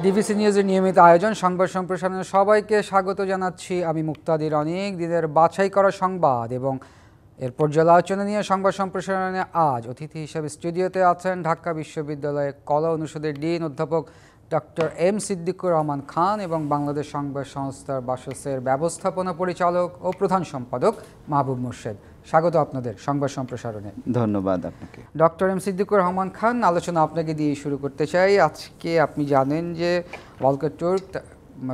DBC নিউজের নিয়মিত আয়োজন সংবাদ সম্প্রসারণে সবাইকে স্বাগত জানাচ্ছি। আমি মুক্তাদির অনেক দিনের বাছাই করা সংবাদ এবং এর পর্যালোচনা নিয়ে সংবাদ সম্প্রসারণে আজ অতিথি হিসেবে স্টুডিওতে আছেন ঢাকা বিশ্ববিদ্যালয়ের কলা অনুষদের ডিন অধ্যাপক ডক্টর এম সিদ্দিকুর রহমান খান এবং বাংলাদেশ সংবাদ সংস্থার বাসসের ব্যবস্থাপনা পরিচালক ও প্রধান সম্পাদক মাহবুব মোর্শেদ। স্বাগত আপনাদের সংবাদ সম্প্রসারণে। ধন্যবাদ আপনাকে। ডক্টর এম সিদ্দিকুর রহমান খান, আলোচনা আপনাকে দিয়ে শুরু করতে চাই। আজকে আপনি জানেন যে ভলকার টুর্ক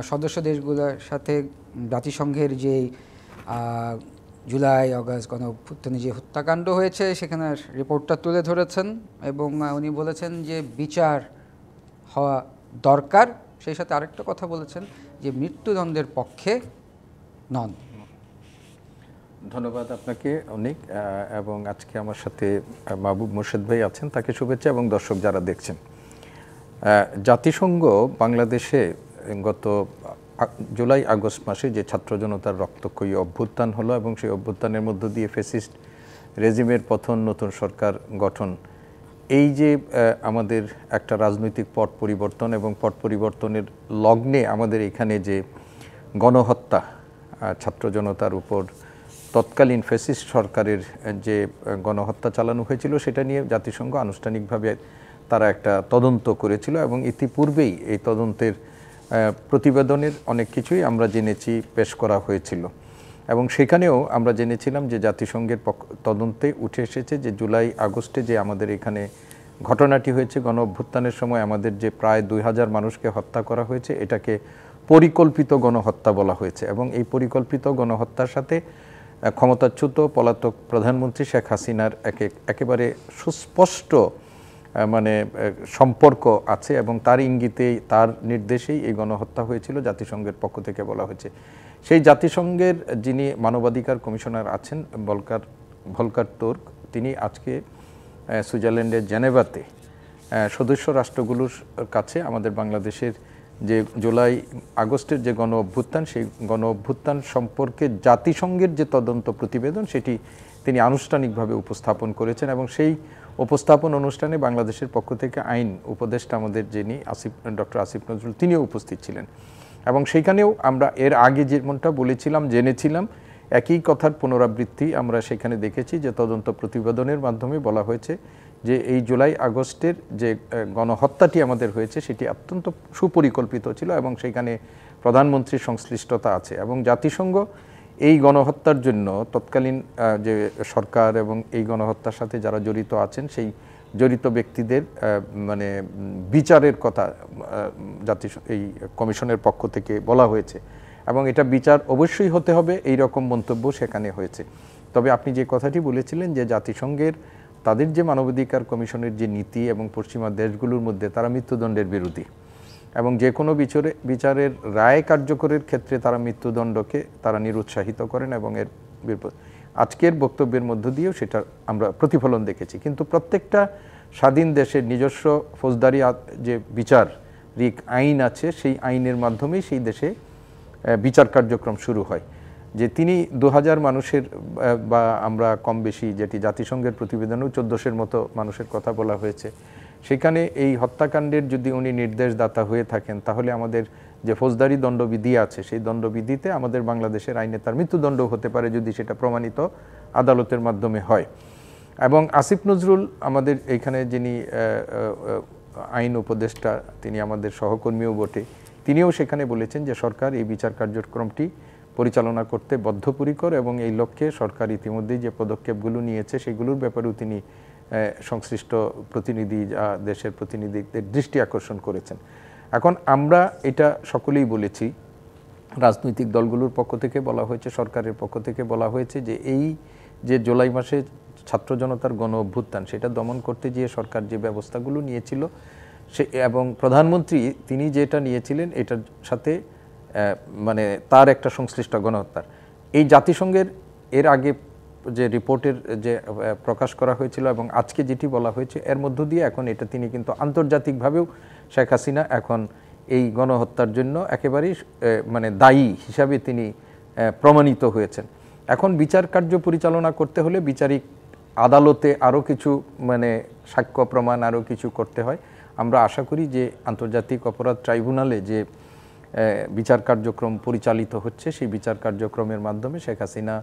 সদস্য দেশগুলোর সাথে জাতিসংঘের যে জুলাই আগস্ট গণঅভ্যুত্থানে যে হত্যাকাণ্ড হয়েছে সেখানের রিপোর্টটা তুলে ধরেছেন এবং উনি বলেছেন যে বিচার হওয়া দরকার। সেই সাথে আরেকটা কথা বলেছেন যে মৃত্যুদণ্ডের পক্ষে নন। ধন্যবাদ আপনাকে অনেক। এবং আজকে আমার সাথে মাহবুব মোর্শেদ ভাই আছেন, তাকে শুভেচ্ছা, এবং দর্শক যারা দেখছেন। জাতিসংঘ বাংলাদেশে গত জুলাই আগস্ট মাসে যে ছাত্র জনতার রক্তক্ষয়ী অভ্যুত্থান হলো এবং সেই অভ্যুত্থানের মধ্য দিয়ে ফ্যাসিস্ট রেজিমের পতন, নতুন সরকার গঠন, এই যে আমাদের একটা রাজনৈতিক পট পরিবর্তন এবং পট পরিবর্তনের লগ্নে আমাদের এখানে যে গণহত্যা ছাত্র জনতার উপর তৎকালীন ফ্যাসিস্ট সরকারের যে গণহত্যা চালানো হয়েছিল সেটা নিয়ে জাতিসংঘ আনুষ্ঠানিকভাবে তারা একটা তদন্ত করেছিল এবং ইতিপূর্বেই এই তদন্তের প্রতিবেদনের অনেক কিছুই আমরা জেনেছি, পেশ করা হয়েছিল। এবং সেখানেও আমরা জেনেছিলাম যে জাতিসংঘের তদন্তে উঠে এসেছে যে জুলাই আগস্টে যে আমাদের এখানে ঘটনাটি হয়েছে, গণ অভ্যুত্থানের সময় আমাদের যে প্রায় 2000 মানুষকে হত্যা করা হয়েছে, এটাকে পরিকল্পিত গণহত্যা বলা হয়েছে। এবং এই পরিকল্পিত গণহত্যার সাথে ক্ষমতাচ্যুত পলাতক প্রধানমন্ত্রী শেখ হাসিনার একেবারে সুস্পষ্ট সম্পর্ক আছে এবং তার ইঙ্গিতেই, তার নির্দেশেই এই গণহত্যা হয়েছিল, জাতিসংঘের পক্ষ থেকে বলা হয়েছে। সেই জাতিসংঘের যিনি মানবাধিকার কমিশনার আছেন ভলকার তুর্ক, তিনি আজকে সুইজারল্যান্ডের জেনেভাতে সদস্য রাষ্ট্রগুলোর কাছে আমাদের বাংলাদেশের যে জুলাই আগস্টের যে গণ অভ্যুত্থান, সেই গণ অভ্যুত্থান সম্পর্কে জাতিসংঘের যে তদন্ত প্রতিবেদন সেটি তিনি আনুষ্ঠানিকভাবে উপস্থাপন করেছেন। এবং সেই উপস্থাপন অনুষ্ঠানে বাংলাদেশের পক্ষ থেকে আইন উপদেষ্টা আমাদের যিনি ডক্টর আসিফ নজরুল, তিনিও উপস্থিত ছিলেন। এবং সেইখানেও আমরা এর আগে যেমনটা বলেছিলাম, জেনেছিলাম, একই কথার পুনরাবৃত্তি আমরা সেখানে দেখেছি যে তদন্ত প্রতিবেদনের মাধ্যমে বলা হয়েছে যে এই জুলাই আগস্টের যে গণহত্যাটি আমাদের হয়েছে সেটি অত্যন্ত সুপরিকল্পিত ছিল এবং সেখানে প্রধানমন্ত্রীর সংশ্লিষ্টতা আছে। এবং জাতিসংঘ এই গণহত্যার জন্য তৎকালীন যে সরকার এবং এই গণহত্যার সাথে যারা জড়িত আছেন সেই জড়িত ব্যক্তিদের বিচারের কথা এই কমিশনের পক্ষ থেকে বলা হয়েছে এবং এটা বিচার অবশ্যই হতে হবে, এই রকম মন্তব্য সেখানে হয়েছে। তবে আপনি যে কথাটি বলেছিলেন যে জাতিসংঘের তাদের যে মানবাধিকার কমিশনের যে নীতি এবং পশ্চিমা দেশগুলোর মধ্যে তারা মৃত্যুদণ্ডের বিরোধী এবং যে কোনো বিচারের রায় কার্যকরের ক্ষেত্রে তারা মৃত্যুদণ্ডকে তারা নিরুৎসাহিত করেন এবং এর আজকের বক্তব্যের মধ্য দিয়েও সেটা আমরা প্রতিফলন দেখেছি। কিন্তু প্রত্যেকটা স্বাধীন দেশের নিজস্ব ফৌজদারি যে বিচারিক আইন আছে, সেই আইনের মাধ্যমেই সেই দেশে বিচার কার্যক্রম শুরু হয়। যে তিনি 2000 মানুষের বা আমরা কম বেশি, যেটি জাতিসংঘের প্রতিবেদনেও 1400-এর মতো মানুষের কথা বলা হয়েছে, সেখানে এই হত্যাকাণ্ডের যদি উনি নির্দেশদাতা হয়ে থাকেন তাহলে আমাদের যে ফৌজদারি দণ্ডবিধি আছে সেই দণ্ডবিধিতে আমাদের বাংলাদেশের আইনে তার মৃত্যুদণ্ড হতে পারে যদি সেটা প্রমাণিত আদালতের মাধ্যমে হয়। এবং আসিফ নজরুল আমাদের এইখানে যিনি আইন উপদেষ্টা, তিনি আমাদের সহকর্মীও বটে, তিনিও সেখানে বলেছেন যে সরকার এই বিচার কার্যক্রমটি পরিচালনা করতে বদ্ধপরিকর এবং এই লক্ষ্যে সরকার ইতিমধ্যেই যে পদক্ষেপগুলো নিয়েছে সেগুলোর ব্যাপারেও তিনি সংশ্লিষ্ট প্রতিনিধি, দেশের প্রতিনিধিদের দৃষ্টি আকর্ষণ করেছেন। এখন আমরা এটা সকলেই বলেছি, রাজনৈতিক দলগুলোর পক্ষ থেকে বলা হয়েছে, সরকারের পক্ষ থেকে বলা হয়েছে যে এই যে জুলাই মাসে ছাত্র জনতার গণ অভ্যুত্থান সেটা দমন করতে গিয়ে সরকার যে ব্যবস্থাগুলো নিয়েছিল সে এবং প্রধানমন্ত্রী তিনি যেটা নিয়েছিলেন এটার সাথে তার একটা সংশ্লিষ্ট গণহত্যার এই জাতিসংঘের এর আগে যে রিপোর্টের যে প্রকাশ করা হয়েছিল এবং আজকে যেটি বলা হয়েছে এর মধ্য দিয়ে এখন এটা তিনি কিন্তু আন্তর্জাতিকভাবেও শেখ হাসিনা এখন এই গণহত্যার জন্য একেবারেই দায়ী হিসাবে তিনি প্রমাণিত হয়েছেন। এখন বিচার কার্য পরিচালনা করতে হলে বিচারিক আদালতে আরও কিছু সাক্ষ্য প্রমাণ আরও কিছু করতে হয়। আমরা আশা করি যে আন্তর্জাতিক অপরাধ ট্রাইব্যুনালে যে বিচার কার্যক্রম পরিচালিত হচ্ছে সেই বিচার কার্যক্রমের মাধ্যমে শেখ হাসিনা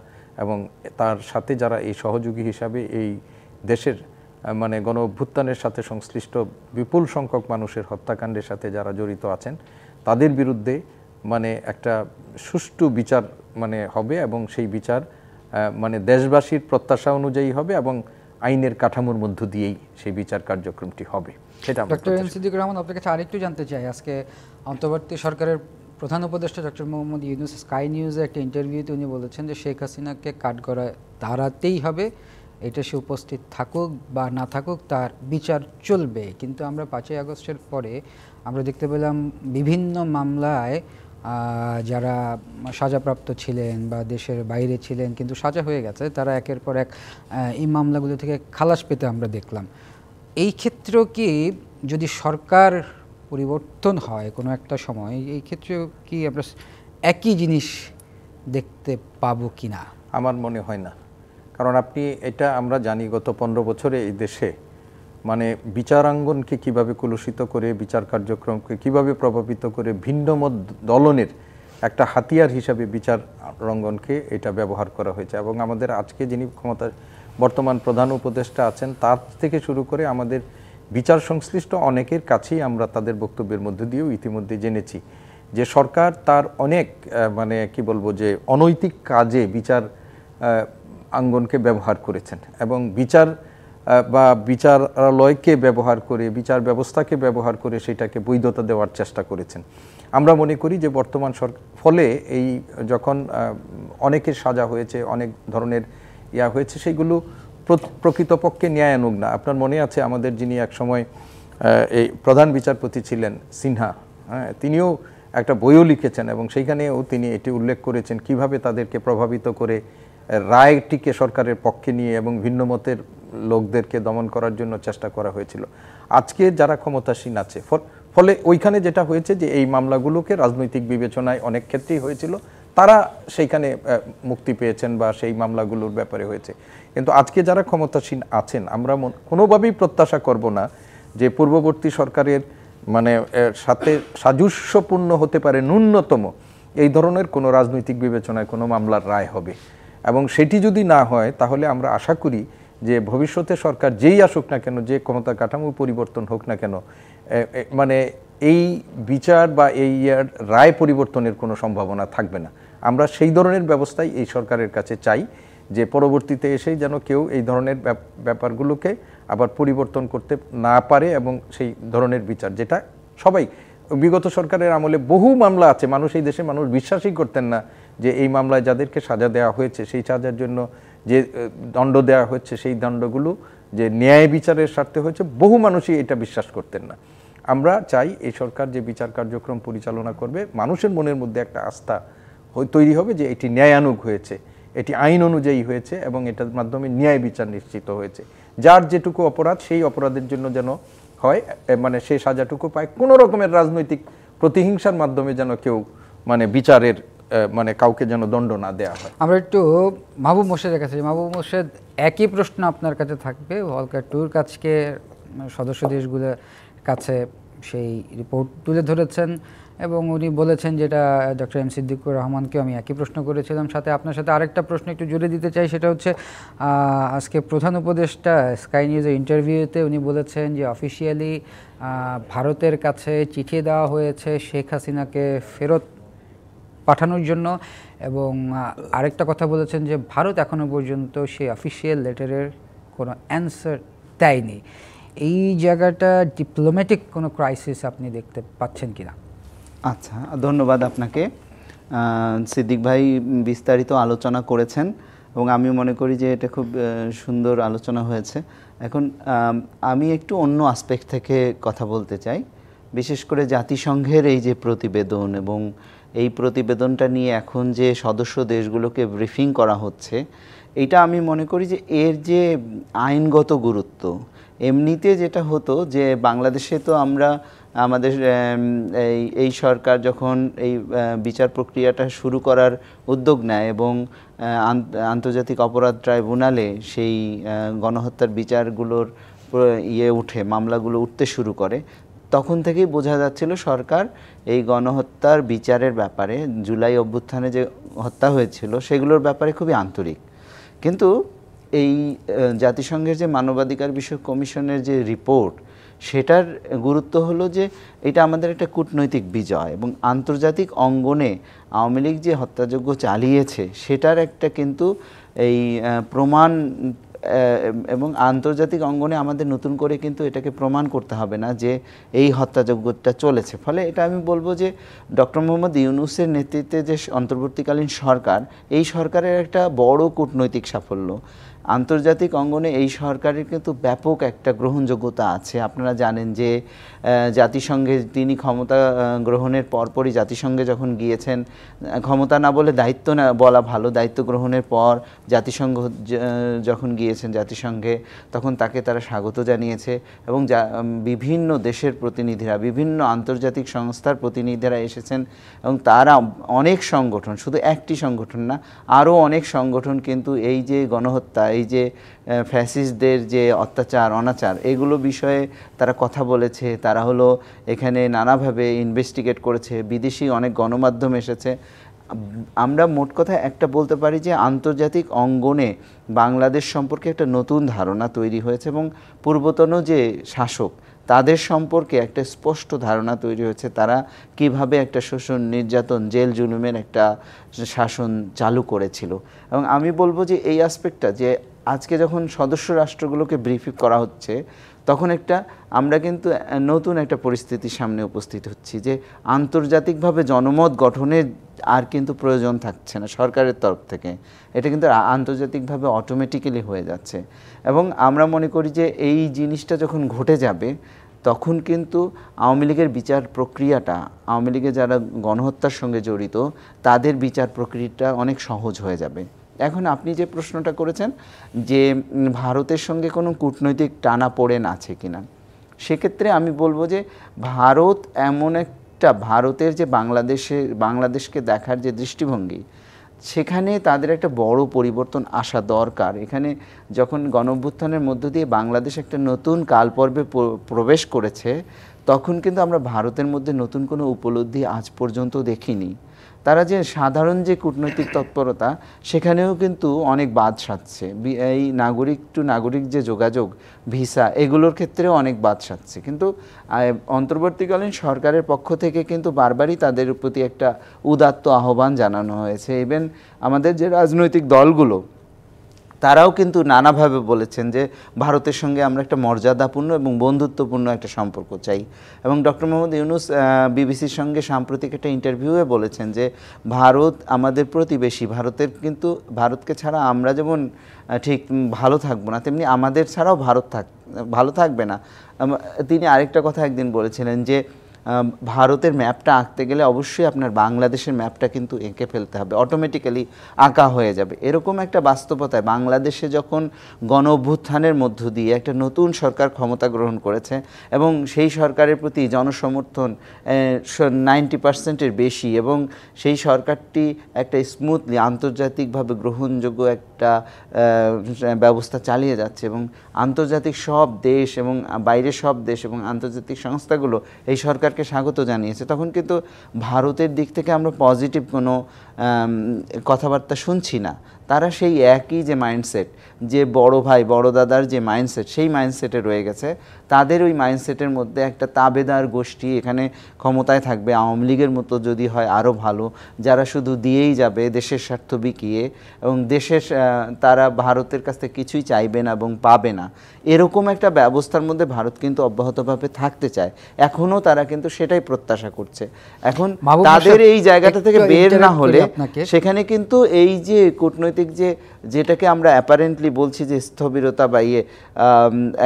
এবং তার সাথে যারা এই সহযোগী হিসাবে এই দেশের মানে গণ অভ্যুত্থানের সাথে সংশ্লিষ্ট বিপুল সংখ্যক মানুষের হত্যাকাণ্ডের সাথে যারা জড়িত আছেন তাদের বিরুদ্ধে মানে একটা সুষ্ঠু বিচার মানে হবে এবং সেই বিচার মানে দেশবাসীর প্রত্যাশা অনুযায়ী হবে এবং আইনের কাঠামোর মধ্য দিয়েই সেই বিচার কার্যক্রমটি হবে। সেটা ডক্টর এম সিদ্দিকুর রহমান, আপনার কাছে আরেকটু জানতে চাই, আজকে অন্তর্বর্তী সরকারের প্রধান উপদেষ্টা ডক্টর মোহাম্মদ ইউনূস স্কাই নিউজে একটা ইন্টারভিউতে উনি বলেছেন যে শেখ হাসিনাকে কাঠগড়ায় দাঁড়াতেই হবে, এটা সে উপস্থিত থাকুক বা না থাকুক তার বিচার চলবে। কিন্তু আমরা 5ই আগস্টের পরে আমরা দেখতে পেলাম বিভিন্ন মামলায় যারা সাজাপ্রাপ্ত ছিলেন বা দেশের বাইরে ছিলেন কিন্তু সাজা হয়ে গেছে, তারা একের পর এক এই মামলাগুলো থেকে খালাস পেতে আমরা দেখলাম। এই ক্ষেত্রেও কি যদি সরকার পরিবর্তন হয় কোনো একটা সময়, এই ক্ষেত্রেও কি আমরা একই জিনিস দেখতে পাবো কি না? আমার মনে হয় না, কারণ আপনি এটা আমরা জানি গত 15 বছরে এই দেশে মানে বিচারাঙ্গনকে কিভাবে কলুষিত করে বিচার কার্যক্রমকে কিভাবে প্রভাবিত করে ভিন্নমত দলনের একটা হাতিয়ার হিসাবে বিচার রঙ্গনকে এটা ব্যবহার করা হয়েছে। এবং আমাদের আজকে যিনি ক্ষমতা বর্তমান প্রধান উপদেষ্টা আছেন তার থেকে শুরু করে আমাদের বিচার সংশ্লিষ্ট অনেকের কাছেই আমরা তাদের বক্তব্যের মধ্যে দিয়েও ইতিমধ্যে জেনেছি যে সরকার তার অনেক মানে কি বলবো যে অনৈতিক কাজে বিচার আঙ্গনকে ব্যবহার করেছেন এবং বিচার বা বিচারালয়কে ব্যবহার করে বিচার ব্যবস্থাকে ব্যবহার করে সেটাকে বৈধতা দেওয়ার চেষ্টা করেছেন। আমরা মনে করি যে বর্তমান সরকার ফলে এই যখন অনেকের সাজা হয়েছে, অনেক ধরনের ইয়া হয়েছে, সেইগুলো প্রকৃতপক্ষে ন্যায়ানুগ না। আপনার মনে আছে আমাদের যিনি একসময় এই প্রধান বিচারপতি ছিলেন সিনহা, হ্যাঁ, তিনিও একটা বইও লিখেছেন এবং সেইখানেও তিনি এটি উল্লেখ করেছেন কিভাবে তাদেরকে প্রভাবিত করে রায়টিকে সরকারের পক্ষে নিয়ে এবং ভিন্ন মতের লোকদেরকে দমন করার জন্য চেষ্টা করা হয়েছিল। আজকে যারা ক্ষমতাসীন আছে ফলে ওইখানে যেটা হয়েছে যে এই মামলাগুলোকে রাজনৈতিক বিবেচনায় অনেক ক্ষেত্রেই হয়েছিল, তারা সেইখানে মুক্তি পেয়েছেন বা সেই মামলাগুলোর ব্যাপারে হয়েছে। কিন্তু আজকে যারা ক্ষমতাসীন আছেন আমরা কোনোভাবেই প্রত্যাশা করব না যে পূর্ববর্তী সরকারের মানে সাথে সাদৃশ্যপূর্ণ হতে পারে ন্যূনতম এই ধরনের কোনো রাজনৈতিক বিবেচনায় কোনো মামলার রায় হবে। এবং সেটি যদি না হয় তাহলে আমরা আশা করি যে ভবিষ্যতে সরকার যেই আসুক না কেন, যে ক্ষমতা কাঠামো পরিবর্তন হোক না কেন, মানে এই বিচার বা এই রায় পরিবর্তনের কোনো সম্ভাবনা থাকবে না। আমরা সেই ধরনের ব্যবস্থাই এই সরকারের কাছে চাই যে পরবর্তীতে এসেই যেন কেউ এই ধরনের ব্যাপারগুলোকে আবার পরিবর্তন করতে না পারে এবং সেই ধরনের বিচার যেটা সবাই বিগত সরকারের আমলে বহু মামলা আছে, মানুষ এই দেশে মানুষ বিশ্বাসই করতেন না যে এই মামলায় যাদেরকে সাজা দেওয়া হয়েছে সেই সাজার জন্য যে দণ্ড দেওয়া হচ্ছে সেই দণ্ডগুলো যে ন্যায় বিচারের স্বার্থে হয়েছে, বহু মানুষই এটা বিশ্বাস করতেন না। আমরা চাই এই সরকার যে বিচার কার্যক্রম পরিচালনা করবে মানুষের মনের মধ্যে একটা আস্থা তৈরি হবে যে এটি ন্যায়ানুগ হয়েছে, এটি আইন অনুযায়ী হয়েছে এবং এটার মাধ্যমে ন্যায় বিচার নিশ্চিত হয়েছে। যার যেটুকু অপরাধ সেই অপরাধের জন্য যেন হয় মানে সেই সাজাটুকু পায়, কোনো রকমের রাজনৈতিক প্রতিহিংসার মাধ্যমে যেন কেউ মানে বিচারের মানে কাউকে যেন দণ্ড না দেওয়া হয়। আমরা একটু মাহবুব মোর্শেদের কাছে, মাহবুব মোর্শেদ একই প্রশ্ন আপনার কাছে থাকবে। ভলকার ট্যুর কাজকে সদস্য দেশগুলোর কাছে সেই রিপোর্ট তুলে ধরেছেন এবং উনি বলেছেন যেটা ডক্টর এম সিদ্দিকুর রহমানকেও আমি একই প্রশ্ন করেছিলাম। সাথে আপনার সাথে আরেকটা প্রশ্ন একটু জুড়ে দিতে চাই, সেটা হচ্ছে আজকে প্রধান উপদেষ্টা স্কাই নিউজের ইন্টারভিউতে উনি বলেছেন যে অফিসিয়ালি ভারতের কাছে চিঠি দেওয়া হয়েছে শেখ হাসিনাকে ফেরত পাঠানোর জন্য এবং আরেকটা কথা বলেছেন যে ভারত এখনও পর্যন্ত সেই অফিসিয়াল লেটারের কোনো অ্যান্সার দেয়নি। এই জায়গাটা ডিপ্লোম্যাটিক কোনো ক্রাইসিস আপনি দেখতে পাচ্ছেন কিনা? আচ্ছা, ধন্যবাদ আপনাকে। সিদ্দিক ভাই বিস্তারিত আলোচনা করেছেন এবং আমি মনে করি যে এটা খুব সুন্দর আলোচনা হয়েছে। এখন আমি একটু অন্য আসপেক্ট থেকে কথা বলতে চাই, বিশেষ করে জাতিসংঘের এই যে প্রতিবেদন এবং এই প্রতিবেদনটা নিয়ে এখন যে সদস্য দেশগুলোকে ব্রিফিং করা হচ্ছে, এটা আমি মনে করি যে এর যে আইনগত গুরুত্ব, এমনিতে যেটা হতো যে বাংলাদেশে তো আমরা আমাদের এই সরকার যখন এই বিচার প্রক্রিয়াটা শুরু করার উদ্যোগ নেয় এবং আন্তর্জাতিক অপরাধ ট্রাইব্যুনালে সেই গণহত্যার বিচারগুলোর উঠে মামলাগুলো উঠতে শুরু করে, তখন থেকেই বোঝা যাচ্ছিল সরকার এই গণহত্যার বিচারের ব্যাপারে, জুলাই অভ্যুত্থানে যে হত্যা হয়েছিল সেগুলোর ব্যাপারে খুবই আন্তরিক। কিন্তু এই জাতিসংঘের যে মানবাধিকার বিষয়ক কমিশনের যে রিপোর্ট, সেটার গুরুত্ব হলো যে এটা আমাদের একটা কূটনৈতিক বিজয়, এবং আন্তর্জাতিক অঙ্গনে আওয়ামী লীগ যে হত্যাযজ্ঞ চালিয়েছে সেটার একটা কিন্তু এই প্রমাণ, এবং আন্তর্জাতিক অঙ্গনে আমাদের নতুন করে কিন্তু এটাকে প্রমাণ করতে হবে না যে এই হত্যাযজ্ঞটা চলেছে। ফলে এটা আমি বলবো যে ডক্টর মোহাম্মদ ইউনূসের নেতৃত্বে যে অন্তর্বর্তীকালীন সরকার, এই সরকারের একটা বড় কূটনৈতিক সাফল্য। আন্তর্জাতিক অঙ্গনে এই সরকারের কিন্তু ব্যাপক একটা গ্রহণযোগ্যতা আছে। আপনারা জানেন যে জাতিসংঘে তিনি ক্ষমতা গ্রহণের পরপরই জাতিসংঘে যখন গিয়েছেন, ক্ষমতা না বলে দায়িত্ব না বলা ভালো, দায়িত্ব গ্রহণের পর জাতিসংঘ যখন গিয়েছেন জাতিসংঘে, তখন তাকে তারা স্বাগত জানিয়েছে, এবং বিভিন্ন দেশের প্রতিনিধিরা, বিভিন্ন আন্তর্জাতিক সংস্থার প্রতিনিধিরা এসেছেন, এবং তারা অনেক সংগঠন, শুধু একটি সংগঠন না, আরও অনেক সংগঠন কিন্তু এই যে গণহত্যা, এই যে ফ্যাসিস্টদের যে অত্যাচার অনাচার, এগুলো বিষয়ে তারা কথা বলেছে। তারা হলো এখানে নানাভাবে ইনভেস্টিগেট করেছে, বিদেশি অনেক গণমাধ্যম এসেছে। আমরা মোট কথা একটা বলতে পারি যে আন্তর্জাতিক অঙ্গনে বাংলাদেশ সম্পর্কে একটা নতুন ধারণা তৈরি হয়েছে, এবং পূর্বতন যে শাসক তাদের সম্পর্কে একটা স্পষ্ট ধারণা তৈরি হয়েছে, তারা কিভাবে একটা শোষণ, নির্যাতন, জেল জুলুমের একটা শাসন চালু করেছিল। এবং আমি বলবো যে এই অ্যাসপেক্টটা, যে আজকে যখন সদস্য রাষ্ট্রগুলোকে ব্রিফিং করা হচ্ছে, তখন আমরা কিন্তু নতুন একটা পরিস্থিতির সামনে উপস্থিত হচ্ছি, যে আন্তর্জাতিকভাবে জনমত গঠনের আর কিন্তু প্রয়োজন থাকছে না সরকারের তরফ থেকে, এটা কিন্তু আন্তর্জাতিকভাবে অটোমেটিক্যালি হয়ে যাচ্ছে। এবং আমরা মনে করি যে এই জিনিসটা যখন ঘটে যাবে, তখন কিন্তু আওয়ামী লীগের বিচার প্রক্রিয়াটা, আওয়ামী লীগের যারা গণহত্যার সঙ্গে জড়িত তাদের বিচার প্রক্রিয়াটা অনেক সহজ হয়ে যাবে। এখন আপনি যে প্রশ্নটা করেছেন যে ভারতের সঙ্গে কোনো কূটনৈতিক টানাপোড়েন আছে কিনা, সেক্ষেত্রে আমি বলবো যে ভারত এমন একটা, ভারতের যে বাংলাদেশকে দেখার যে দৃষ্টিভঙ্গি, সেখানে তাদের একটা বড় পরিবর্তন আসা দরকার। এখানে যখন গণঅভ্যুত্থানের মধ্য দিয়ে বাংলাদেশ একটা নতুন কালপর্বে প্রবেশ করেছে, তখন কিন্তু আমরা ভারতের মধ্যে নতুন কোনো উপলব্ধি আজ পর্যন্ত দেখিনি। তারা যে সাধারণ যে কূটনৈতিক তৎপরতা, সেখানেও কিন্তু অনেক বাদ সাধছে। এই নাগরিক টু নাগরিক যে যোগাযোগ, ভিসা, এগুলোর ক্ষেত্রেও অনেক বাদ সাধছে। কিন্তু অন্তর্বর্তীকালীন সরকারের পক্ষ থেকে কিন্তু বারবারই তাদের প্রতি একটা উদাত্ত আহ্বান জানানো হয়েছে। ইভেন আমাদের যে রাজনৈতিক দলগুলো, তারাও কিন্তু নানাভাবে বলেছেন যে ভারতের সঙ্গে আমরা একটা মর্যাদাপূর্ণ এবং বন্ধুত্বপূর্ণ একটা সম্পর্ক চাই। এবং ডক্টর মোহাম্মদ ইউনূস বিবিসির সঙ্গে সাম্প্রতিক একটা ইন্টারভিউয়ে বলেছেন যে ভারত আমাদের প্রতিবেশী, ভারতকে ছাড়া আমরা যেমন ঠিক ভালো থাকবো না, তেমনি আমাদের ছাড়াও ভালো থাকবে না। তিনি আরেকটা কথা একদিন বলেছিলেন যে ভারতের ম্যাপটা আঁকতে গেলে অবশ্যই আপনার বাংলাদেশের ম্যাপটা কিন্তু এঁকে ফেলতে হবে, অটোমেটিক্যালি আঁকা হয়ে যাবে। এরকম একটা বাস্তবতায় বাংলাদেশে যখন গণ অভ্যুত্থানের মধ্য দিয়ে একটা নতুন সরকার ক্ষমতা গ্রহণ করেছে, এবং সেই সরকারের প্রতি জনসমর্থন 90%-এর বেশি, এবং সেই সরকারটি একটা স্মুথলি আন্তর্জাতিকভাবে গ্রহণযোগ্য একটা ব্যবস্থা চালিয়ে যাচ্ছে, এবং আন্তর্জাতিক সব দেশ এবং বাইরের সব দেশ এবং আন্তর্জাতিক সংস্থাগুলো এই সরকারকে স্বাগত জানিয়েছে, তখন কিন্তু ভারতের দিক থেকে আমরা পজিটিভ কোনো কথাবার্তা শুনছি না। তারা সেই একই যে মাইন্ডসেট, যে বড় ভাই বড় দাদার যে মাইন্ডসেট, সেই মাইন্ডসেটে রয়ে গেছে। তাদের ওই মাইন্ডসেটের মধ্যে একটা তাবেদার গোষ্ঠী এখানে ক্ষমতায় থাকবে, আওয়ামী লীগের মতো যদি হয় আরও ভালো, যারা শুধু দিয়েই যাবে দেশের স্বার্থ বিকিয়ে, এবং তারা ভারতের কাছ থেকে কিছুই চাইবে না এবং পাবে না, এরকম একটা ব্যবস্থার মধ্যে ভারত কিন্তু অব্যাহতভাবে থাকতে চায়। এখনও তারা কিন্তু সেটাই প্রত্যাশা করছে। এখন তাদের এই জায়গাটা থেকে বের না হলে সেখানে কিন্তু এই যে কূটনৈতিক যেটাকে আমরা অ্যাপারেন্টলি বলছি যে স্থবিরতা বা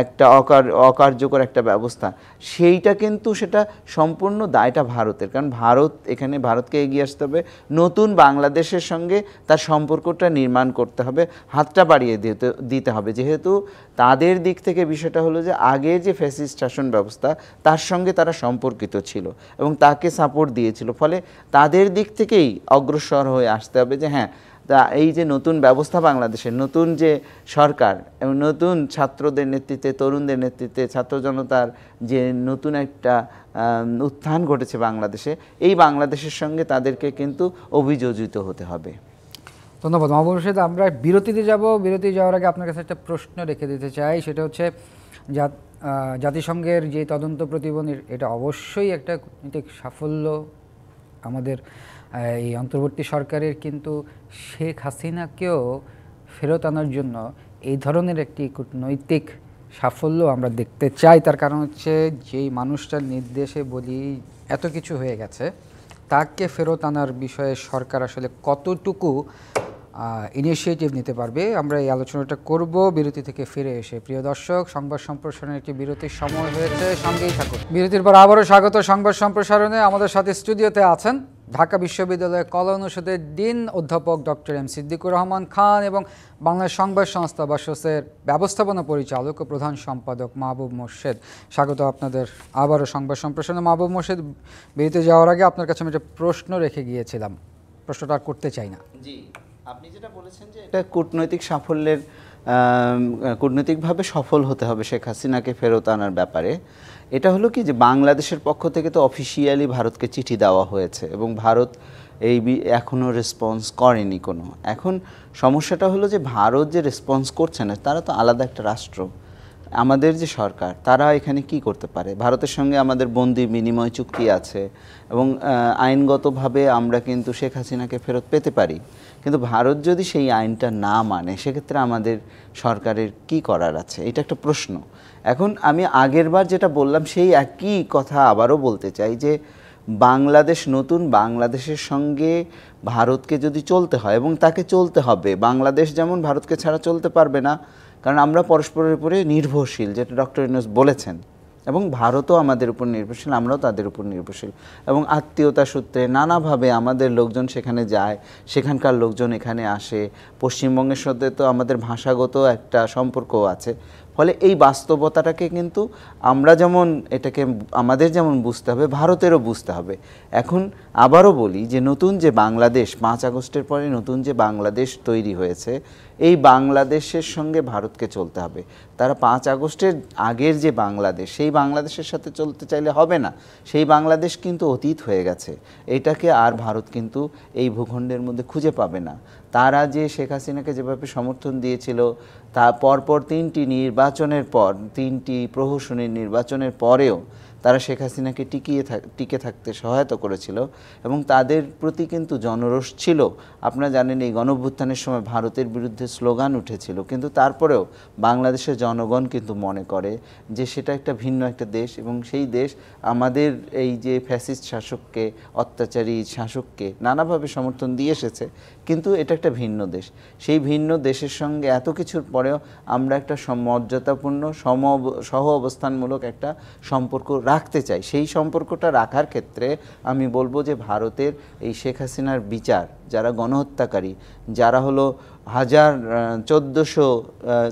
একটা অকার্যকর একটা ব্যবস্থা, সেইটা কিন্তু সেটা সম্পূর্ণ দায়টা ভারতের। কারণ ভারতকে এগিয়ে আসতে হবে, নতুন বাংলাদেশের সঙ্গে তার সম্পর্কটা নির্মাণ করতে হবে, হাতটা বাড়িয়ে দিতে হবে। যেহেতু তাদের দিক থেকে বিষয়টা হলো যে আগের যে ফ্যাসিস্ট শাসন ব্যবস্থা, তার সঙ্গে তারা সম্পর্কিত ছিল এবং তাকে সাপোর্ট দিয়েছিল, ফলে তাদের দিক থেকেই অগ্রসর হয়ে আসতে হবে যে হ্যাঁ, তা এই যে নতুন ব্যবস্থা বাংলাদেশের, নতুন যে সরকার এবং নতুন ছাত্রদের নেতৃত্বে, তরুণদের নেতৃত্বে, ছাত্র জনতার যে নতুন একটা উত্থান ঘটেছে বাংলাদেশে, এই বাংলাদেশের সঙ্গে তাদেরকে কিন্তু অভিযোজিত হতে হবে। ধন্যবাদ মাহবুব মোর্শেদ। আমরা বিরতিতে যাব। বিরতি যাওয়ার আগে আপনার কাছে একটা প্রশ্ন রেখে দিতে চাই, সেটা হচ্ছে জাতিসংঘের যে তদন্ত প্রতিবেদন, এটা অবশ্যই একটা কূটনৈতিক সাফল্য আমাদের এই অন্তর্বর্তী সরকারের, কিন্তু শেখ হাসিনাকেও ফেরত আনার জন্য এই ধরনের একটি কূটনৈতিক সাফল্য আমরা দেখতে চাই। তার কারণ হচ্ছে যেই মানুষটার নির্দেশে বলি এত কিছু হয়ে গেছে, তাকে ফেরত আনার বিষয়ে সরকার আসলে কতটুকু ইনিশিয়েটিভ নিতে পারবে, আমরা এই আলোচনাটা করব বিরতি থেকে ফিরে এসে। প্রিয় দর্শক, সংবাদ সম্প্রসারণের একটি বিরতির সময় হয়েছে, সঙ্গেই থাকুন। বিরতির পর আবারও স্বাগত সংবাদ সম্প্রসারণে। আমাদের সাথে স্টুডিওতে আছেন ঢাকা বিশ্ববিদ্যালয়ের কলা অনুষদের ডিন অধ্যাপক ডক্টর এম সিদ্দিকুর রহমান খান এবং বাংলাদেশ সংবাদ সংস্থা বাসসের ব্যবস্থাপনা পরিচালক ও প্রধান সম্পাদক মাহবুব মোর্শেদ। স্বাগত আপনাদের আবারও সংবাদ সম্প্রসারণে। মাহবুব মোর্শেদ, বিরতিতে যাওয়ার আগে আপনার কাছে আমি একটা প্রশ্ন রেখে গিয়েছিলাম, প্রশ্নটা আর করতে চাই না। জি, আপনি যেটা বলেছেন যে এটা কূটনৈতিক সাফল্যের, কূটনৈতিকভাবে সফল হতে হবে শেখ হাসিনাকে ফেরত আনার ব্যাপারে। এটা হলো কি যে বাংলাদেশের পক্ষ থেকে তো অফিসিয়ালি ভারতকে চিঠি দেওয়া হয়েছে এবং ভারত এখনও রেসপন্স করেনি কোনো। এখন সমস্যাটা হলো যে ভারত যে রেসপন্স করছে না, তারা তো আলাদা একটা রাষ্ট্র। আমাদের যে সরকার, তারা এখানে কি করতে পারে? ভারতের সঙ্গে আমাদের বন্দি বিনিময় চুক্তি আছে এবং আইনগতভাবে আমরা কিন্তু শেখ হাসিনাকে ফেরত পেতে পারি, কিন্তু ভারত যদি সেই আইনটা না মানে, সেক্ষেত্রে আমাদের সরকারের কি করার আছে? এটা একটা প্রশ্ন। এখন আমি আগেরবার যেটা বললাম সেই একই কথা আবারও বলতে চাই যে বাংলাদেশ, নতুন বাংলাদেশের সঙ্গে ভারতকে যদি চলতে হয় এবং তাকে চলতে হবে, বাংলাদেশ যেমন ভারতকে ছাড়া চলতে পারবে না, কারণ আমরা পরস্পরের উপরে নির্ভরশীল, যেটা ডক্টর ইউনূস বলেছেন, এবং ভারতও আমাদের উপর নির্ভরশীল, আমরাও তাদের উপর নির্ভরশীল, এবং আত্মীয়তা সূত্রে নানাভাবে আমাদের লোকজন সেখানে যায়, সেখানকার লোকজন এখানে আসে। পশ্চিমবঙ্গের সাথে তো আমাদের ভাষাগত একটা সম্পর্কও আছে। ফলে এই বাস্তবতাটাকে কিন্তু আমরা যেমন এটাকে আমাদের যেমন বুঝতে হবে, ভারতেরও বুঝতে হবে। এখন আবারও বলি যে নতুন যে বাংলাদেশ, 5 আগস্টের পরে নতুন যে বাংলাদেশ তৈরি হয়েছে, এই বাংলাদেশের সঙ্গে ভারতকে চলতে হবে। তারা 5 আগস্টের আগের যে বাংলাদেশ, সেই বাংলাদেশের সাথে চলতে চাইলে হবে না। সেই বাংলাদেশ কিন্তু অতীত হয়ে গেছে, এটাকে আর ভারত কিন্তু এই ভূখণ্ডের মধ্যে খুঁজে পাবে না। তারা যে শেখ হাসিনাকে যেভাবে সমর্থন দিয়েছিল, তা পরপর 3টি নির্বাচনের পর, 3টি প্রহসনী নির্বাচনের পরেও তারা শেখ হাসিনাকে টিকে থাকতে সহায়তা করেছিল এবং তাদের প্রতি কিন্তু জনরোষ ছিল। আপনারা জানেন এই গণঅভ্যুত্থানের সময় ভারতের বিরুদ্ধে স্লোগান উঠেছিল, কিন্তু তারপরেও বাংলাদেশের জনগণ কিন্তু মনে করে যে সেটা একটা ভিন্ন একটা দেশ এবং সেই দেশ আমাদের এই যে ফ্যাসিস্ট শাসককে, অত্যাচারী শাসককে নানাভাবে সমর্থন দিয়ে এসেছে, কিন্তু এটা একটা ভিন্ন দেশ। সেই ভিন্ন দেশের সঙ্গে এত কিছুর পরেও আমরা একটা মর্যাদাপূর্ণ সহ অবস্থানমূলক একটা সম্পর্ক রাখতে চাই। সেই সম্পর্কটা রাখার ক্ষেত্রে আমি বলবো যে ভারতের এই শেখ হাসিনার বিচার, যারা গণহত্যাকারী, যারা হলো 1400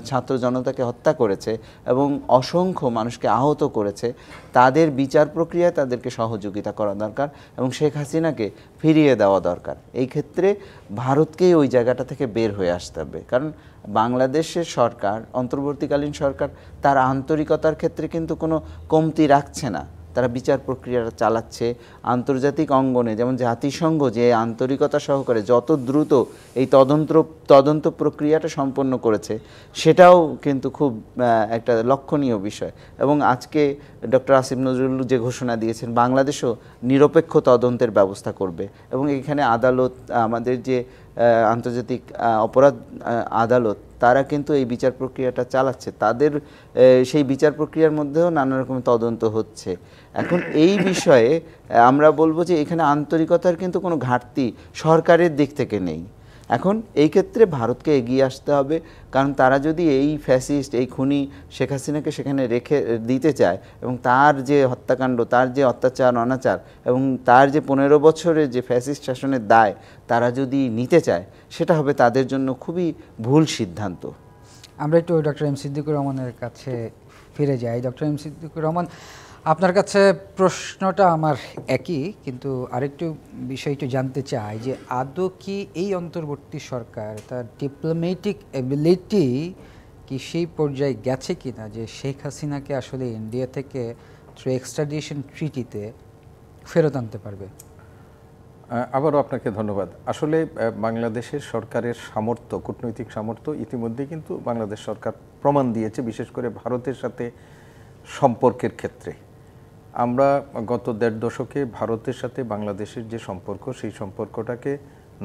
ছাত্র জনতাকে হত্যা করেছে এবং অসংখ্য মানুষকে আহত করেছে, তাদের বিচার প্রক্রিয়ায় তাদেরকে সহযোগিতা করা দরকার এবং শেখ হাসিনাকে ফিরিয়ে দেওয়া দরকার। এই ক্ষেত্রে ভারতকেই ওই জায়গাটা থেকে বের হয়ে আসতে হবে, কারণ বাংলাদেশের সরকার, অন্তর্বর্তীকালীন সরকার, তার আন্তরিকতার ক্ষেত্রে কিন্তু কোনো কমতি রাখছে না। তারা বিচার প্রক্রিয়াটা চালাচ্ছে আন্তর্জাতিক অঙ্গনে, যেমন জাতিসংঘ যে আন্তরিকতা সহকারে যত দ্রুত এই তদন্ত প্রক্রিয়াটা সম্পন্ন করেছে, সেটাও কিন্তু খুব একটা লক্ষণীয় বিষয়। এবং আজকে ডক্টর আসিফ নজরুল যে ঘোষণা দিয়েছেন, বাংলাদেশও নিরপেক্ষ তদন্তের ব্যবস্থা করবে এবং এখানে আদালত, আমাদের যে আন্তর্জাতিক অপরাধ আদালত, তারা কিন্তু এই বিচার প্রক্রিয়াটা চালাচ্ছে। তাদের সেই বিচার প্রক্রিয়ার মধ্যেও নানা রকম তদন্ত হচ্ছে। এখন এই বিষয়ে আমরা বলবো যে এখানে আন্তরিকতার কিন্তু কোনো ঘাটতি সরকারের দিক থেকে নেই। এখন এই ক্ষেত্রে ভারতকে এগিয়ে আসতে হবে, কারণ তারা যদি এই ফ্যাসিস্ট, এই খুনি শেখ হাসিনাকে সেখানে রেখে দিতে চায় এবং তার যে হত্যাকাণ্ড, তার যে অত্যাচার অনাচার এবং তার যে 15 বছরের যে ফ্যাসিস্ট শাসনের দায় তারা যদি নিতে চায়, সেটা হবে তাদের জন্য খুবই ভুল সিদ্ধান্ত। আমরা একটু ডক্টর এম সিদ্দিকুর রহমানের কাছে ফিরে যাই। ডক্টর এম সিদ্দিকুর রহমান, আপনার কাছে প্রশ্নটা আমার একই, কিন্তু আরেকটু বিষয় একটু জানতে চাই যে আদৌ কি এই অন্তর্বর্তী সরকার তার ডিপ্লোম্যাটিক এবিলিটি কি সেই পর্যায়ে গেছে কিনা যে শেখ হাসিনাকে আসলে ইন্ডিয়া থেকে থ্রু এক্সট্রাডিশন ট্রিটিতে ফেরত আনতে পারবে? আবারও আপনাকে ধন্যবাদ। আসলে বাংলাদেশের সরকারের সামর্থ্য, কূটনৈতিক সামর্থ্য ইতিমধ্যে কিন্তু বাংলাদেশ সরকার প্রমাণ দিয়েছে, বিশেষ করে ভারতের সাথে সম্পর্কের ক্ষেত্রে। আমরা গত ১.৫ দশকে ভারতের সাথে বাংলাদেশের যে সম্পর্ক, সেই সম্পর্কটাকে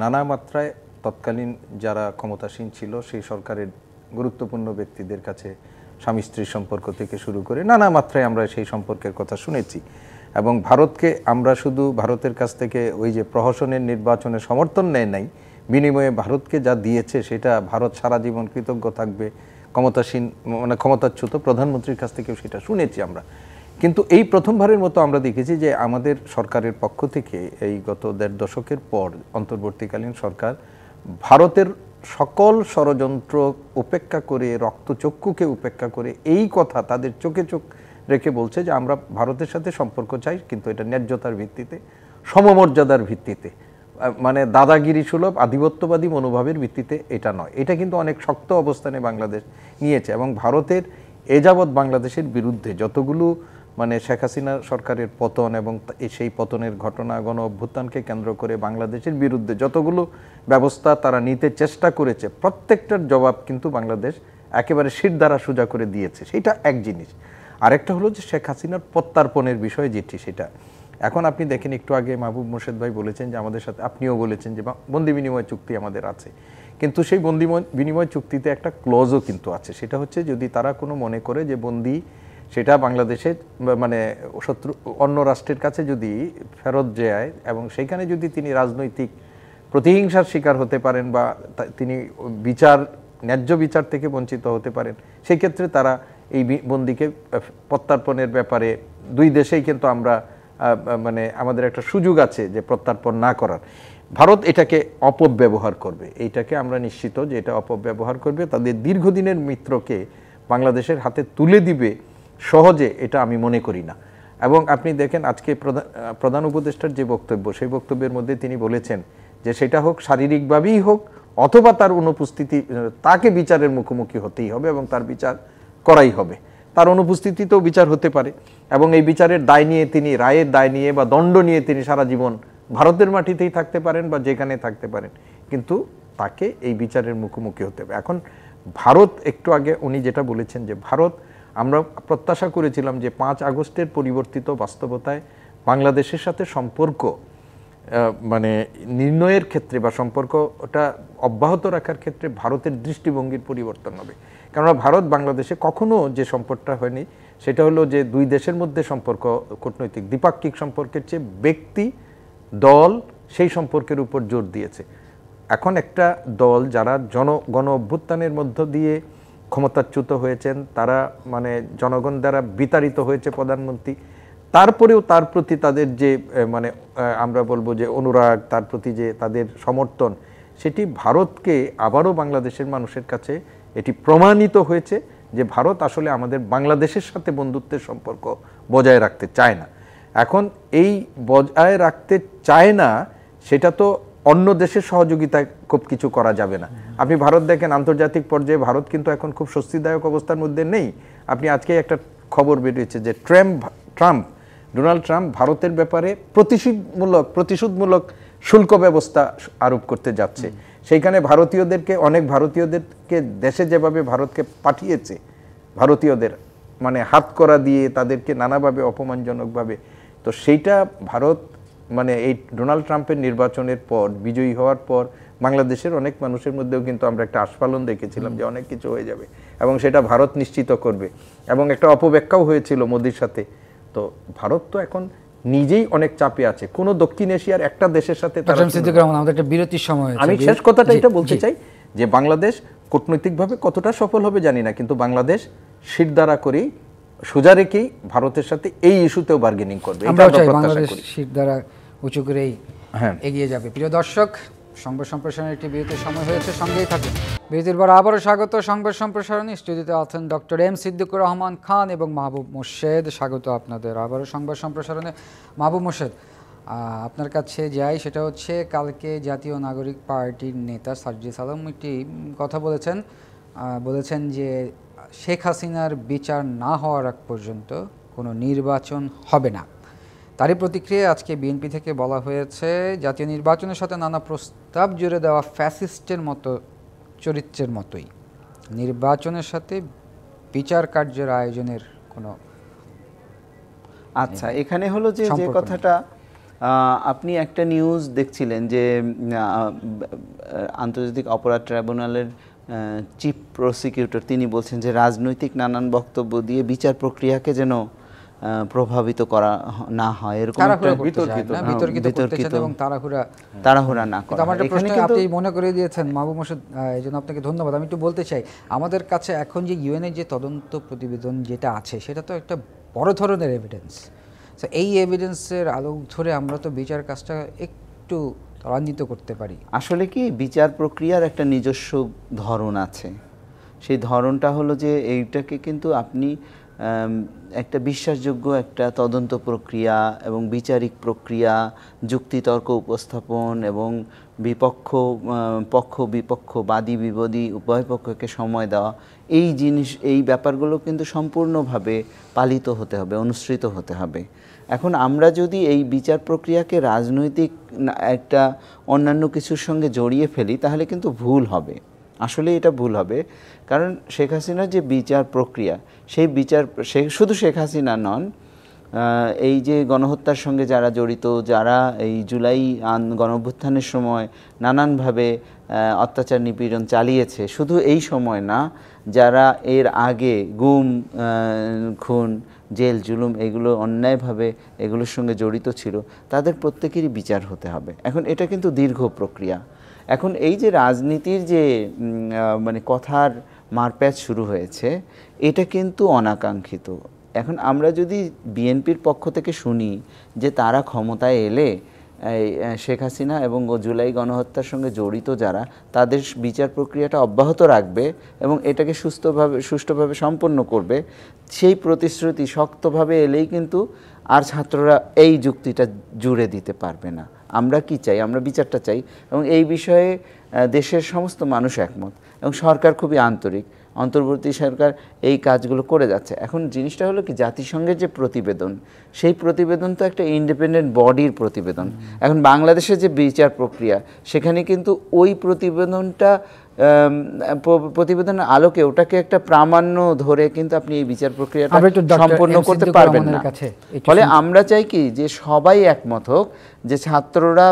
নানা মাত্রায় তৎকালীন যারা ক্ষমতাসীন ছিল সেই সরকারের গুরুত্বপূর্ণ ব্যক্তিদের কাছে স্বামী স্ত্রীর সম্পর্ক থেকে শুরু করে নানা মাত্রায় আমরা সেই সম্পর্কের কথা শুনেছি। এবং ভারতকে আমরা শুধু ভারতের কাছ থেকে ওই যে প্রহসনের নির্বাচনে সমর্থন নেয় নাই, বিনিময়ে ভারতকে যা দিয়েছে সেটা ভারত সারা জীবন কৃতজ্ঞ থাকবে, ক্ষমতাসীন মানে ক্ষমতাচ্যুত প্রধানমন্ত্রীর কাছ থেকেও সেটা শুনেছি আমরা। কিন্তু এই প্রথমবারের মতো আমরা দেখেছি যে আমাদের সরকারের পক্ষ থেকে এই গত ১.৫ দশকের পর অন্তর্বর্তীকালীন সরকার ভারতের সকল ষড়যন্ত্র উপেক্ষা করে, রক্তচক্ষুকে উপেক্ষা করে এই কথা তাদের চোখে চোখ রেখে বলছে যে আমরা ভারতের সাথে সম্পর্ক চাই, কিন্তু এটা ন্যায্যতার ভিত্তিতে, সমমর্যাদার ভিত্তিতে, মানে দাদাগিরি সুলভ আধিপত্যবাদী মনোভাবের ভিত্তিতে এটা নয়। এটা কিন্তু অনেক শক্ত অবস্থানে বাংলাদেশ নিয়েছে। এবং ভারতের এযাবৎ বাংলাদেশের বিরুদ্ধে যতগুলো মানে শেখ হাসিনা সরকারের পতন এবং সেই পতনের ঘটনা, গণ অভ্যুত্থানকে কেন্দ্র করে বাংলাদেশের বিরুদ্ধে যতগুলো ব্যবস্থা তারা নিতে চেষ্টা করেছে, প্রত্যেকটার জবাব কিন্তু বাংলাদেশ একেবারে শিরদাঁড়া সোজা করে দিয়েছে। সেটা এক জিনিস। আরেকটা হলো যে শেখ হাসিনার প্রত্যার্পণের বিষয় যেটি, সেটা এখন আপনি দেখেন, একটু আগে মাহবুব মোর্শেদ ভাই বলেছেন যে আমাদের সাথে, আপনিও বলেছেন যে বন্দি বিনিময় চুক্তি আমাদের আছে, কিন্তু সেই বন্দি বিনিময় চুক্তিতে একটা ক্লজও কিন্তু আছে। সেটা হচ্ছে যদি তারা কোনো মনে করে যে বন্দি সেটা বাংলাদেশের মানে শত্রু অন্য রাষ্ট্রের কাছে যদি ফেরত যায় এবং সেইখানে যদি তিনি রাজনৈতিক প্রতিহিংসার শিকার হতে পারেন বা তিনি ন্যায্য বিচার থেকে বঞ্চিত হতে পারেন, সেই ক্ষেত্রে তারা এই বন্দিকে প্রত্যার্পণের ব্যাপারে দুই দেশেই কিন্তু আমরা মানে আমাদের একটা সুযোগ আছে যে প্রত্যার্পণ না করার। ভারত এটাকে অপব্যবহার করবে, এইটাকে আমরা নিশ্চিত যে এটা অপব্যবহার করবে, তাদের দীর্ঘদিনের মিত্রকে বাংলাদেশের হাতে তুলে দিবে সহজে, এটা আমি মনে করি না। এবং আপনি দেখেন আজকে প্রধান উপদেষ্টার যে বক্তব্য, সেই বক্তব্যের মধ্যে তিনি বলেছেন যে সেটা হোক শারীরিকভাবেই হোক অথবা তার অনুপস্থিতি, তাকে বিচারের মুখোমুখি হতেই হবে এবং তার বিচার করাই হবে। তার অনুপস্থিতিতেও বিচার হতে পারে এবং এই বিচারের দায় নিয়ে তিনি, রায়ের দায় নিয়ে বা দণ্ড নিয়ে তিনি সারা জীবন ভারতের মাটিতেই থাকতে পারেন বা যেখানে থাকতে পারেন, কিন্তু তাকে এই বিচারের মুখোমুখি হতে হবে। এখন ভারত, একটু আগে উনি যেটা বলেছেন যে ভারত, আমরা প্রত্যাশা করেছিলাম যে 5 আগস্টের পরিবর্তিত বাস্তবতায় বাংলাদেশের সাথে সম্পর্ক মানে নির্ণয়ের ক্ষেত্রে বা সম্পর্কটা অব্যাহত রাখার ক্ষেত্রে ভারতের দৃষ্টিভঙ্গির পরিবর্তন হবে। কেননা ভারত বাংলাদেশে কখনো যে সম্পর্কটা হয়নি সেটা হলো যে দুই দেশের মধ্যে সম্পর্ক কূটনৈতিক দ্বিপাক্ষিক সম্পর্কের চেয়ে ব্যক্তি, দল, সেই সম্পর্কের উপর জোর দিয়েছে। এখন একটা দল যারা গণ অভ্যুত্থানের মধ্য দিয়ে ক্ষমতাচ্যুত হয়েছেন, তারা মানে জনগণ দ্বারা বিতাড়িত হয়েছে প্রধানমন্ত্রী, তারপরেও তার প্রতি তাদের যে মানে আমরা বলবো যে অনুরাগ, তার প্রতি যে তাদের সমর্থন, সেটি ভারতকে আবারও বাংলাদেশের মানুষের কাছে এটি প্রমাণিত হয়েছে যে ভারত আসলে আমাদের বাংলাদেশের সাথে বন্ধুত্বের সম্পর্ক বজায় রাখতে চায় না। এখন এই বজায় রাখতে চায় না, সেটা তো অন্য দেশের সহযোগিতায় খুব কিছু করা যাবে না। আপনি ভারত দেখেন, আন্তর্জাতিক পর্যায়ে ভারত কিন্তু এখন খুব স্বস্তিদায়ক অবস্থার মধ্যে নেই। আপনি আজকে একটা খবর বেরিয়েছে যে ডোনাল্ড ট্রাম্প ভারতের ব্যাপারে প্রতিশোধমূলক শুল্ক ব্যবস্থা আরোপ করতে যাচ্ছে। সেইখানে অনেক ভারতীয়দেরকে দেশে যেভাবে ভারতকে পাঠিয়েছে, ভারতীয়দের মানে হাতকড়া দিয়ে তাদেরকে নানাভাবে অপমানজনকভাবে, তো সেইটা ভারত মানে এই ডোনাল্ড ট্রাম্পের নির্বাচনের পর, বিজয়ী হওয়ার পর বাংলাদেশের অনেক মানুষের মধ্যেও কিন্তু আমরা একটা আস্ফালন দেখেছিলাম যে অনেক কিছু হয়ে যাবে এবং সেটা ভারত নিশ্চিত করবে, এবং একটা অপব্যাখ্যাও হয়েছিল মোদির সাথে। তো ভারত তো এখন নিজেই অনেক চাপে আছে, কোনো দক্ষিণ এশিয়ার একটা দেশের সাথে। আমি শেষ কথাটা এটা বলতে চাই যে বাংলাদেশ কূটনৈতিকভাবে কতটা সফল হবে জানি না, কিন্তু বাংলাদেশ শিরদাঁড়া করেই সোজা রেখেই ভারতের সাথে এই ইস্যুতেও বার্গেনিং করবে। বাংলাদেশ শিরদাঁড়া উঁচু করেই এগিয়ে যাবে। প্রিয় দর্শক, সংবাদ সম্প্রসারণের একটি বিরতির সময় হয়েছে, সঙ্গেই থাকুন। বিরতির পর আবারও স্বাগত সংবাদ সম্প্রসারণে। স্টুডিওতে আছেন ডক্টর এম সিদ্দিকুর রহমান খান এবং মাহবুব মোর্শেদ। স্বাগত আপনাদের আবারও সংবাদ সম্প্রসারণে। মাহবুব মোর্শেদ, আপনার কাছে যাই, সেটা হচ্ছে কালকে জাতীয় নাগরিক পার্টির নেতা সার্জিস আলম একটি কথা বলেছেন যে শেখ হাসিনার বিচার না হওয়ার আগ পর্যন্ত কোনো নির্বাচন হবে না। তারই প্রতিক্রিয়ায় আজকে বিএনপি থেকে বলা হয়েছে জাতীয় নির্বাচনের সাথে নানা প্রস্তাব জুড়ে দেওয়া ফ্যাসিস্টের মতো চরিত্রের মতোই নির্বাচনের সাথে বিচার কার্যের আয়োজনের কোনো আচ্ছা, এখানে হলো যে সম্পর্ক নেই। কথাটা আপনি একটা নিউজ দেখছিলেন যে আন্তর্জাতিক অপরাধ ট্রাইব্যুনালের চিফ প্রসিকিউটর তিনি বলছেন যে রাজনৈতিক নানান বক্তব্য দিয়ে বিচার প্রক্রিয়াকে যেন প্রভাবিত করা না হয়, এরকম একটা তাড়াহুড়া করতে চায় না, হ্যাঁ, বিতর্কিত করতেছেন এবং তাড়াহুড়া না কিন্তু করা। আমার একটা এখানে প্রশ্ন কিন্তু আপনি মনে করে দিয়েছেন মাহবুব মোর্শেদ, এই জন্য আপনাকে ধন্যবাদ। আমি একটু বলতে চাই, আমাদের কাছে এখন যে ইউএনএর যে তদন্ত প্রতিবেদন যেটা আছে সেটা তো একটা বড় ধরনের এভিডেন্স। তো এই এভিডেন্সের আলো ধরে আমরা তো বিচার কাজটা একটু ত্বরান্বিত করতে পারি। আসলে কি বিচার প্রক্রিয়ার একটা নিজস্ব ধরন আছে। সেই ধরনটা হলো যে এইটাকে কিন্তু আপনি একটা বিশ্বাসযোগ্য একটা তদন্ত প্রক্রিয়া এবং বিচারিক প্রক্রিয়া, যুক্তিতর্ক উপস্থাপন এবং পক্ষ বিপক্ষ, বাদী বিবাদী উভয় পক্ষকে সময় দেওয়া, এই ব্যাপারগুলো কিন্তু সম্পূর্ণভাবে পালিত হতে হবে, অনুসৃত হতে হবে। এখন আমরা যদি এই বিচার প্রক্রিয়াকে রাজনৈতিক একটা অন্যান্য কিছুর সঙ্গে জড়িয়ে ফেলি তাহলে কিন্তু ভুল হবে, আসলে এটা ভুল হবে। কারণ শেখ হাসিনার যে বিচার প্রক্রিয়া, শুধু শেখ হাসিনা নন, এই যে গণহত্যার সঙ্গে যারা জড়িত, যারা এই জুলাই গণঅভ্যুত্থানের সময় নানানভাবে অত্যাচার নিপীড়ন চালিয়েছে, শুধু এই সময় না, যারা এর আগে গুম, খুন, জেল জুলুম এগুলো অন্যায়ভাবে এগুলোর সঙ্গে জড়িত ছিল, তাদের প্রত্যেকেরই বিচার হতে হবে। এখন এটা কিন্তু দীর্ঘ প্রক্রিয়া। এখন এই যে রাজনীতির যে মানে কথার মারপ্যাচ শুরু হয়েছে, এটা কিন্তু অনাকাঙ্ক্ষিত। এখন আমরা যদি বিএনপির পক্ষ থেকে শুনি যে তারা ক্ষমতায় এলে শেখ হাসিনা এবং জুলাই গণহত্যার সঙ্গে জড়িত যারা, তাদের বিচার প্রক্রিয়াটা অব্যাহত রাখবে এবং এটাকে সুষ্ঠুভাবে সম্পন্ন করবে, সেই প্রতিশ্রুতি শক্তভাবে এলেই কিন্তু আর ছাত্ররা এই যুক্তিটা জুড়ে দিতে পারবে না। আমরা কি চাই? আমরা বিচারটা চাই এবং এই বিষয়ে দেশের সমস্ত মানুষ একমত এবং সরকার খুবই আন্তরিক, অন্তর্বর্তী সরকার এই কাজগুলো করে যাচ্ছে। এখন জিনিসটা হলো কি, জাতিসংঘের যে প্রতিবেদন, সেই প্রতিবেদন তো একটা ইন্ডিপেন্ডেন্ট বডির প্রতিবেদন। এখন বাংলাদেশের যে বিচার প্রক্রিয়া, সেখানে কিন্তু ওই প্রতিবেদনের আলোকে ওটাকে একটা প্রামাণ্য ধরে কিন্তু আপনি এই বিচার প্রক্রিয়াটা সম্পন্ন করতে পারবেন না। ফলে আমরা চাই কি, যে সবাই একমত হোক, যে ছাত্ররা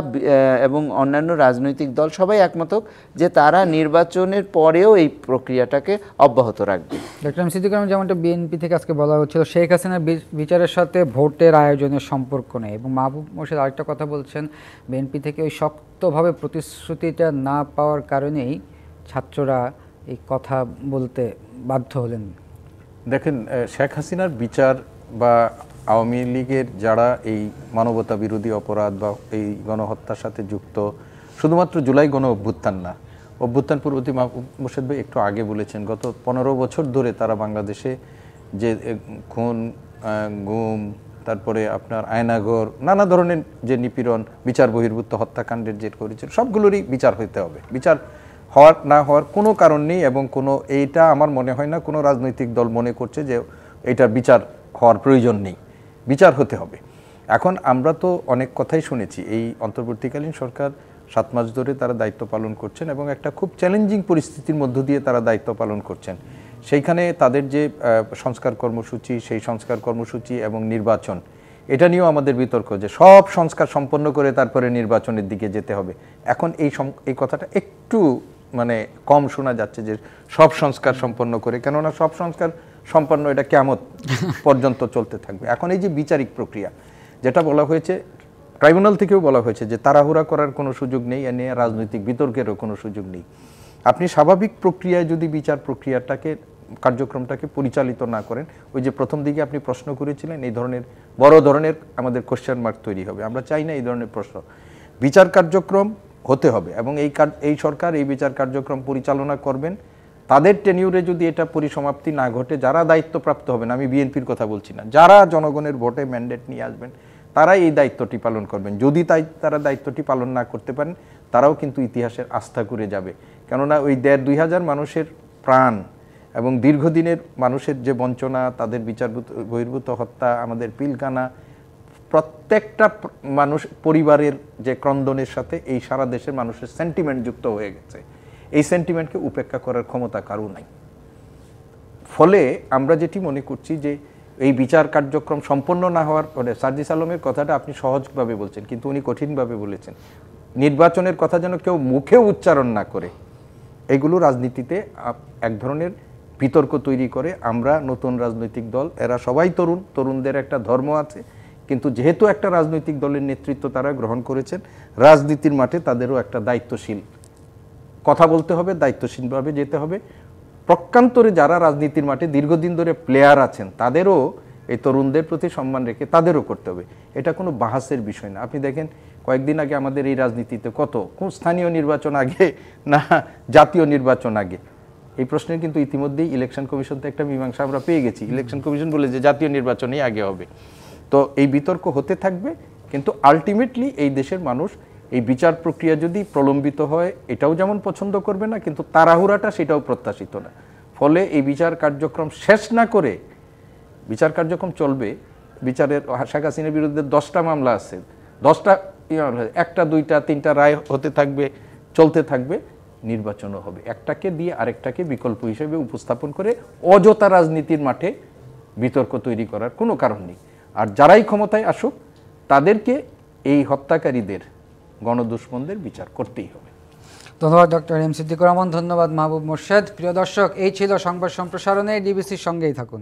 এবং অন্যান্য রাজনৈতিক দল সবাই একমত হোক যে তারা নির্বাচনের পরেও এই প্রক্রিয়াটাকে অব্যাহত রাখবে। ডক্টর এম সিদ্দিকুর রহমান, যেমনটা বিএনপি থেকে আজকে বলা হচ্ছিল শেখ হাসিনার বিচারের সাথে ভোটের আয়োজনের সম্পর্ক নেই, এবং মাহবুব মোর্শেদ আরেকটা কথা বলছেন, বিএনপি থেকে ওই শক্তভাবে প্রতিশ্রুতিটা না পাওয়ার কারণেই ছাত্ররা এই কথা বলতে বাধ্য হলেন। দেখেন, শেখ হাসিনার বিচার বা আওয়ামী লীগের যারা এই মানবতা বিরোধী অপরাধ বা এই গণহত্যার সাথে যুক্ত, শুধুমাত্র জুলাই গণ অভ্যুত্থান না, অভ্যুত্থান পূর্ববর্তী মোর্শেদ ভাই একটু আগে বলেছেন, গত 15 বছর ধরে তারা বাংলাদেশে যে খুন, গুম, তারপরে আপনার আয়নাঘর, নানা ধরনের যে নিপীড়ন, বিচার বহির্ভূত হত্যাকাণ্ডের যে করেছিল, সবগুলোরই বিচার হইতে হবে। বিচার হওয়ার না হওয়ার কোনো কারণ নেই এবং এইটা আমার মনে হয় না কোনো রাজনৈতিক দল মনে করছে যে এইটার বিচার হওয়ার প্রয়োজন নেই, বিচার হতে হবে। এখন আমরা তো অনেক কথাই শুনেছি, এই অন্তর্বর্তীকালীন সরকার 7 মাস ধরে তারা দায়িত্ব পালন করছেন এবং একটা খুব চ্যালেঞ্জিং পরিস্থিতির মধ্য দিয়ে তারা দায়িত্ব পালন করছেন। সেইখানে তাদের যে সংস্কার কর্মসূচি, সেই সংস্কার কর্মসূচি এবং নির্বাচন, এটা নিয়েও আমাদের বিতর্ক যে সব সংস্কার সম্পন্ন করে তারপরে নির্বাচনের দিকে যেতে হবে। এখন এই কথাটা একটু মানে কম শোনা যাচ্ছে যে সব সংস্কার সম্পন্ন করে, কেননা সব সংস্কার সম্পন্ন এটা কিয়ামত পর্যন্ত চলতে থাকবে। এখন এই যে বিচারিক প্রক্রিয়া যেটা বলা হয়েছে, ট্রাইব্যুনাল থেকেও বলা হয়েছে যে তাড়াহুড়া করার কোনো সুযোগ নেই, এ নিয়ে রাজনৈতিক বিতর্কেরও কোনো সুযোগ নেই। আপনি স্বাভাবিক প্রক্রিয়ায় যদি বিচার প্রক্রিয়াটাকে, কার্যক্রমটাকে পরিচালিত না করেন, ওই যে প্রথম দিকে আপনি প্রশ্ন করেছিলেন, এই ধরনের বড় ধরনের আমাদের কোশ্চেন মার্ক তৈরি হবে। আমরা চাই না এই ধরনের প্রশ্ন। বিচার কার্যক্রম হতে হবে এবং এই সরকার এই বিচার কার্যক্রম পরিচালনা করবেন। তাদের টেনিউরে যদি এটা পরিসমাপ্তি না ঘটে, যারা দায়িত্বপ্রাপ্ত হবেন, আমি বিএনপির কথা বলছি না, যারা জনগণের ভোটে ম্যান্ডেট নিয়ে আসবেন তারাই এই দায়িত্বটি পালন করবেন। যদি তারা দায়িত্বটি পালন না করতে পারেন, তারাও কিন্তু ইতিহাসের আস্থা করে যাবে। কেননা ওই 1,500-2,000 মানুষের প্রাণ এবং দীর্ঘদিনের মানুষের যে বঞ্চনা, তাদের বিচার বহির্ভূত হত্যা, আমাদের পিলখানা, প্রত্যেকটা মানুষ পরিবারের যে ক্রন্দনের সাথে এই সারা দেশের মানুষের সেন্টিমেন্ট যুক্ত হয়ে গেছে। এই সেন্টিমেন্টকে উপেক্ষা করার ক্ষমতা কারও নাই। ফলে আমরা যেটি মনে করছি যে এই বিচার কার্যক্রম সম্পন্ন না হওয়ার পরে, সার্জিস আলমের কথাটা আপনি সহজভাবে বলছেন কিন্তু উনি কঠিনভাবে বলেছেন, নির্বাচনের কথা যেন কেউ মুখে উচ্চারণ না করে। এগুলো রাজনীতিতে এক ধরনের বিতর্ক তৈরি করে। আমরা নতুন রাজনৈতিক দল, এরা সবাই তরুণদের একটা ধর্ম আছে, কিন্তু যেহেতু একটা রাজনৈতিক দলের নেতৃত্ব তারা গ্রহণ করেছেন, রাজনীতির মাঠে তাদেরও একটা দায়িত্বশীল কথা বলতে হবে, দায়িত্বশীলভাবে যেতে হবে। প্রকান্তরে যারা রাজনীতির মাঠে দীর্ঘদিন ধরে প্লেয়ার আছেন, তাদেরও এই তরুণদের প্রতি সম্মান রেখে তাদেরও করতে হবে। এটা কোনো বাহাসের বিষয় না। আপনি দেখেন কয়েকদিন আগে আমাদের এই রাজনীতিতে কোন স্থানীয় নির্বাচন আগে না জাতীয় নির্বাচন আগে, এই প্রশ্নের কিন্তু ইতিমধ্যেই ইলেকশন কমিশন থেকে একটা মীমাংসা আমরা পেয়ে গেছি। ইলেকশন কমিশন বলে যে জাতীয় নির্বাচনই আগে হবে। তো এই বিতর্ক হতে থাকবে, কিন্তু আলটিমেটলি এই দেশের মানুষ এই বিচার প্রক্রিয়া যদি প্রলম্বিত হয় এটাও যেমন পছন্দ করবে না, কিন্তু তাড়াহুড়াটা সেটাও প্রত্যাশিত না। ফলে এই বিচার কার্যক্রম শেষ না করে, বিচার কার্যক্রম চলবে। বিচারের শেখ হাসিনার বিরুদ্ধে 10টা মামলা আছে, 10টা 1টা 2টা 3টা রায় হতে থাকবে, চলতে থাকবে, নির্বাচনও হবে। একটাকে দিয়ে আরেকটাকে বিকল্প হিসেবে উপস্থাপন করে অযথা রাজনীতির মাঠে বিতর্ক তৈরি করার কোনো কারণ নেই। আর যারাই ক্ষমতায় আসুক, তাদেরকে এই হত্যাকারীদের, গণদুশমনদের বিচার করতেই হবে। ধন্যবাদ ডক্টর এম সিদ্দিকুর রহমান, ধন্যবাদ মাহবুব মোর্শেদ। প্রিয় দর্শক, এই ছিল সংবাদ সম্প্রসারণে। ডিবিসির সঙ্গেই থাকুন।